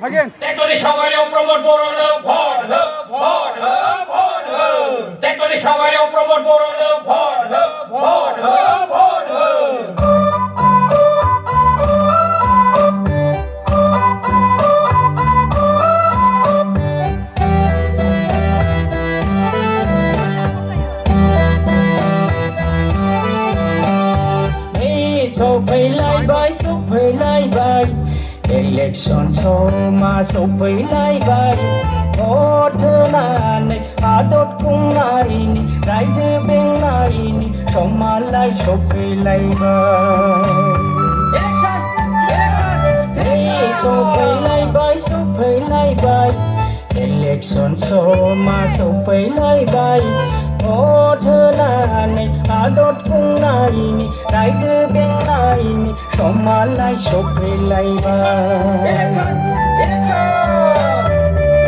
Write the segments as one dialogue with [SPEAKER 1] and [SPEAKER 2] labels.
[SPEAKER 1] Again.
[SPEAKER 2] Teknologi সবাই promote বড় না ভর ভর ভর teknologi সবাই প্রমোট বড় না ভর ভর ভর
[SPEAKER 3] सफैलायबाय इलेक्शन समा सफैलायबाय भट होनानै आदब खुंनायनि रायजो बेंनायनि समालाय सफैलायबाय इलेक्शन समा सफैलायबाय भट होनानै आदब खुंनायनि रायजो बेंनायनि समालाय सफैलायबाय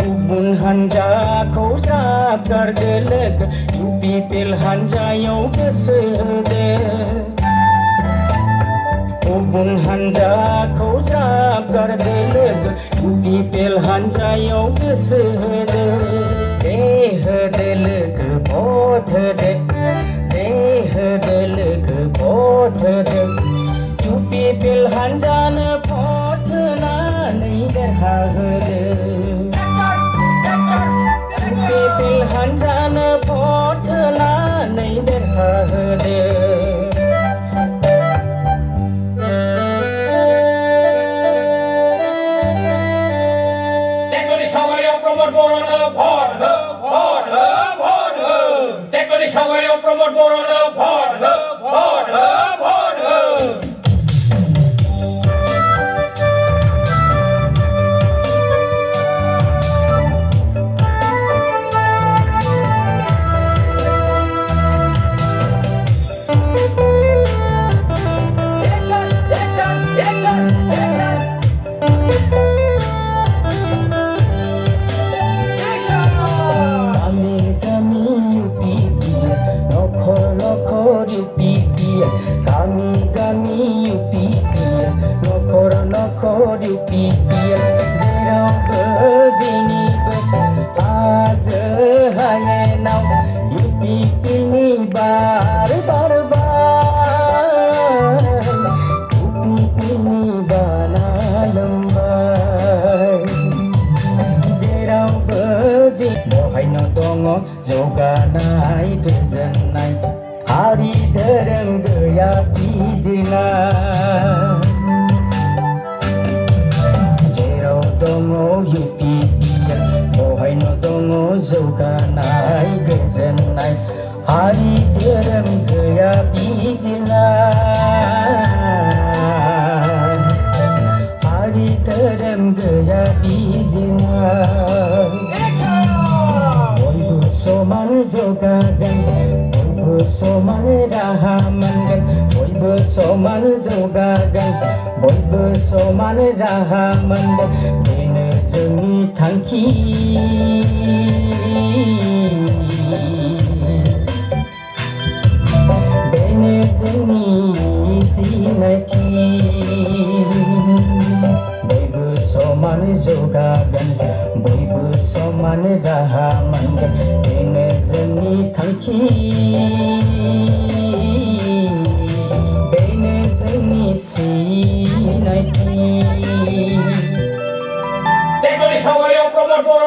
[SPEAKER 3] गुबुन हान्जाखौ ज्राब गारदो लोगो UPPL हान्जायाव गोसो होदो गुबुन हान्जाखौ ज्राब गारदो लोगो UPPL हान्जायाव गोसो होदो होदो लोगो भट होदो होदो लोगो भट होदो UPPL हान्जानो भट होनानै देरहाहोदो UPPL हान्जानो भट होनानै देरहाहोदो
[SPEAKER 2] teknologi সবাই প্রমোট বড় না ভর ভর ভর teknologi সবাই প্রমোট বড় না ভর ভর ভর
[SPEAKER 3] UPPL जेरावबो जेनिबो हाजो हायेनाव UPPL नि बार UPPL नि बाना लोंबाय जेरावबो बहायनो दङ जौगानाय गोजोननाय हारि धोरोम गैया बिजिरनाय दङ UPPL बहायनो दङ जौगानाय गोजोननाय हारि धोरोम गैया बिजिरनाय हारि धोरोम गैया बिजिरनाय बयबो समान जौगागोन बयबो समान राहा मोनगोन बयबो समान जौगागोन बयबो समान राहा मोनगोन बेनो जोंनि थांखि बेनो जोंनि सिनायथि बयबो समान जौगागोन बयबो समान राहा मोनगोन बेनो जोंनि थांखि बेनो जोंनि सिनायथि
[SPEAKER 2] teknologi সবাই প্রমোট বড়